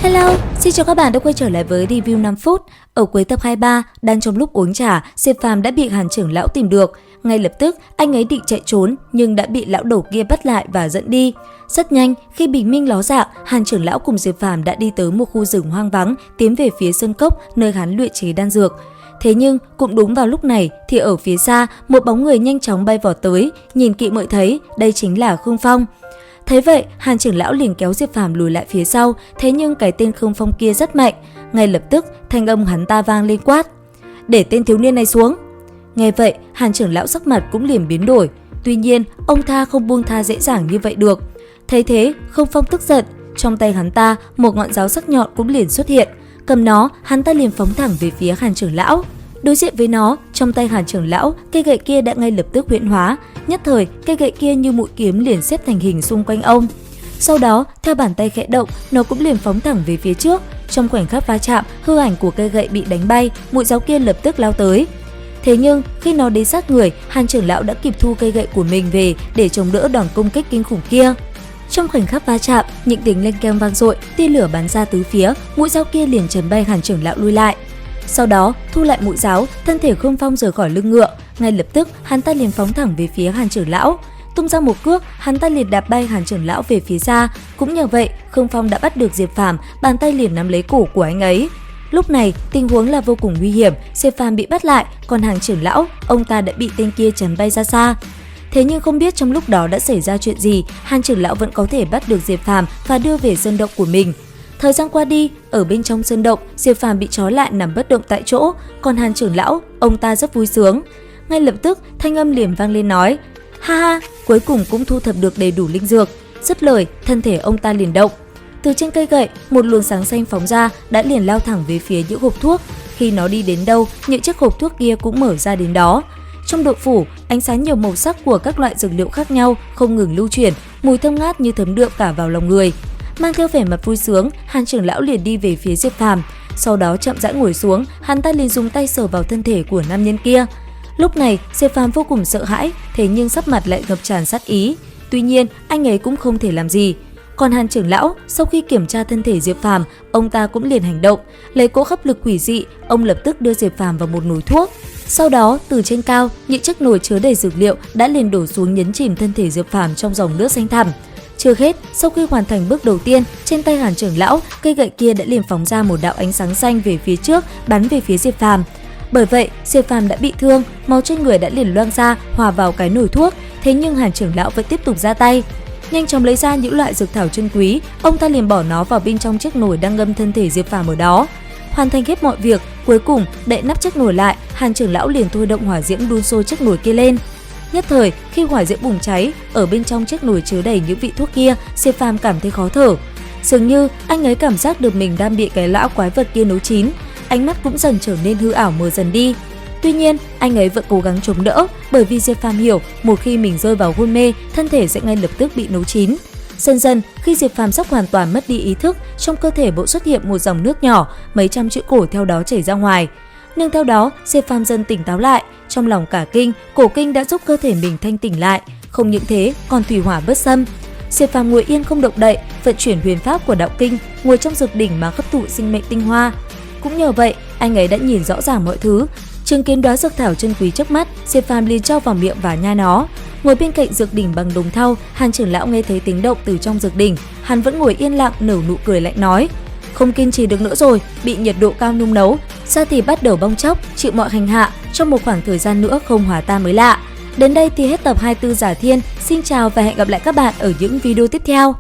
Hello, xin chào các bạn đã quay trở lại với review 5 phút. Ở cuối tập 23, đang trong lúc uống trà, Diệp Phàm đã bị Hàn trưởng lão tìm được. Ngay lập tức, anh ấy định chạy trốn nhưng đã bị lão đầu kia bắt lại và dẫn đi. Rất nhanh, khi bình minh ló dạng, Hàn trưởng lão cùng Diệp Phàm đã đi tới một khu rừng hoang vắng, tiến về phía sơn cốc nơi hắn luyện chế đan dược. Thế nhưng, cũng đúng vào lúc này thì ở phía xa, một bóng người nhanh chóng bay vọt tới, nhìn kỹ mới thấy đây chính là Khương Phong. Thế vậy, Hàn trưởng lão liền kéo Diệp Phàm lùi lại phía sau, thế nhưng cái tên Khương Phong kia rất mạnh. Ngay lập tức, thanh âm hắn ta vang lên quát: "Để tên thiếu niên này xuống!" Nghe vậy, Hàn trưởng lão sắc mặt cũng liền biến đổi. Tuy nhiên, ông ta không buông tha dễ dàng như vậy được. Thấy thế, Khương Phong tức giận, trong tay hắn ta, một ngọn giáo sắc nhọn cũng liền xuất hiện. Cầm nó, hắn ta liền phóng thẳng về phía Hàn trưởng lão. Đối diện với nó, trong tay Hàn trưởng lão, cây gậy kia đã ngay lập tức huyễn hóa. Nhất thời, cây gậy kia như mũi kiếm liền xếp thành hình xung quanh ông. Sau đó, theo bàn tay khẽ động, nó cũng liền phóng thẳng về phía trước. Trong khoảnh khắc va chạm, hư ảnh của cây gậy bị đánh bay, mũi giáo kia lập tức lao tới. Thế nhưng, khi nó đến sát người, Hàn trưởng lão đã kịp thu cây gậy của mình về để chống đỡ đòn công kích kinh khủng kia. Trong khoảnh khắc va chạm, những tiếng leng keng vang dội, tia lửa bắn ra tứ phía, mũi giáo kia liền chấn bay Hàn trưởng lão lui lại. Sau đó, thu lại mũi giáo, thân thể Khương Phong rời khỏi lưng ngựa, ngay lập tức hắn ta liền phóng thẳng về phía Hàn trưởng lão. Tung ra một cước, hắn ta liền đạp bay Hàn trưởng lão về phía xa. Cũng nhờ vậy, Khương Phong đã bắt được Diệp Phàm, bàn tay liền nắm lấy cổ của anh ấy. Lúc này, tình huống là vô cùng nguy hiểm, Diệp Phàm bị bắt lại, còn Hàn trưởng lão, ông ta đã bị tên kia chấn bay ra xa. Thế nhưng không biết trong lúc đó đã xảy ra chuyện gì, Hàn trưởng lão vẫn có thể bắt được Diệp Phàm và đưa về sơn động của mình. Thời gian qua đi, ở bên trong sơn động, Diệp Phàm bị trói lại nằm bất động tại chỗ, còn Hàn trưởng lão, ông ta rất vui sướng. Ngay lập tức, thanh âm liền vang lên nói: "Ha ha, cuối cùng cũng thu thập được đầy đủ linh dược." Dứt lời, thân thể ông ta liền động. Từ trên cây gậy, một luồng sáng xanh phóng ra, đã liền lao thẳng về phía những hộp thuốc. Khi nó đi đến đâu, những chiếc hộp thuốc kia cũng mở ra đến đó. Trong động phủ, ánh sáng nhiều màu sắc của các loại dược liệu khác nhau không ngừng lưu chuyển, mùi thơm ngát như thấm đượm cả vào lòng người. Mang theo vẻ mặt vui sướng, Hàn trưởng lão liền đi về phía Diệp Phàm. Sau đó chậm rãi ngồi xuống, hắn ta liền dùng tay sờ vào thân thể của nam nhân kia. Lúc này, Diệp Phàm vô cùng sợ hãi, thế nhưng sắc mặt lại ngập tràn sát ý. Tuy nhiên, anh ấy cũng không thể làm gì. Còn Hàn trưởng lão, sau khi kiểm tra thân thể Diệp Phàm, ông ta cũng liền hành động, lấy cỗ hấp lực quỷ dị, ông lập tức đưa Diệp Phàm vào một nồi thuốc. Sau đó, từ trên cao, những chiếc nồi chứa đầy dược liệu đã liền đổ xuống nhấn chìm thân thể Diệp Phàm trong dòng nước xanh thẳm. Chưa hết, sau khi hoàn thành bước đầu tiên, trên tay Hàn trưởng lão, cây gậy kia đã liền phóng ra một đạo ánh sáng xanh về phía trước, bắn về phía Diệp Phàm. Bởi vậy, Diệp Phàm đã bị thương, máu trên người đã liền loang ra, hòa vào cái nồi thuốc. Thế nhưng Hàn trưởng lão vẫn tiếp tục ra tay. Nhanh chóng lấy ra những loại dược thảo chân quý, ông ta liền bỏ nó vào bên trong chiếc nồi đang ngâm thân thể Diệp Phàm ở đó. Hoàn thành hết mọi việc, cuối cùng đậy nắp chiếc nồi lại, Hàn trưởng lão liền thôi động hỏa diễm đun sôi chiếc nồi kia lên. Nhất thời, khi hỏa diễm bùng cháy, ở bên trong chiếc nồi chứa đầy những vị thuốc kia, Diệp Phàm cảm thấy khó thở. Dường như anh ấy cảm giác được mình đang bị cái lão quái vật kia nấu chín, ánh mắt cũng dần trở nên hư ảo mờ dần đi. Tuy nhiên, anh ấy vẫn cố gắng chống đỡ, bởi vì Diệp Phàm hiểu, một khi mình rơi vào hôn mê, thân thể sẽ ngay lập tức bị nấu chín. Dần dần, khi Diệp Phàm sắp hoàn toàn mất đi ý thức, trong cơ thể bỗng xuất hiện một dòng nước nhỏ, mấy trăm chữ cổ theo đó chảy ra ngoài. Nhưng theo đó, Diệp Phàm dần tỉnh táo lại, trong lòng cả kinh, cổ kinh đã giúp cơ thể mình thanh tỉnh lại. Không những thế, còn thủy hỏa bất xâm. Diệp Phàm ngồi yên không động đậy, vận chuyển huyền pháp của đạo kinh, ngồi trong dược đỉnh mà hấp thụ sinh mệnh tinh hoa. Cũng nhờ vậy, anh ấy đã nhìn rõ ràng mọi thứ. Chứng kiến đóa dược thảo chân quý trước mắt, Diệp Phàm liền cho vào miệng và nhai nó. Ngồi bên cạnh dược đỉnh bằng đồng thau, Hàn trưởng lão nghe thấy tiếng động từ trong dược đỉnh, hắn vẫn ngồi yên lặng nở nụ cười lạnh nói: "Không kiên trì được nữa rồi, bị nhiệt độ cao nung nấu, da thì bắt đầu bong tróc, chịu mọi hành hạ, trong một khoảng thời gian nữa không hòa tan mới lạ." Đến đây thì hết tập 24 Giả Thiên. Xin chào và hẹn gặp lại các bạn ở những video tiếp theo.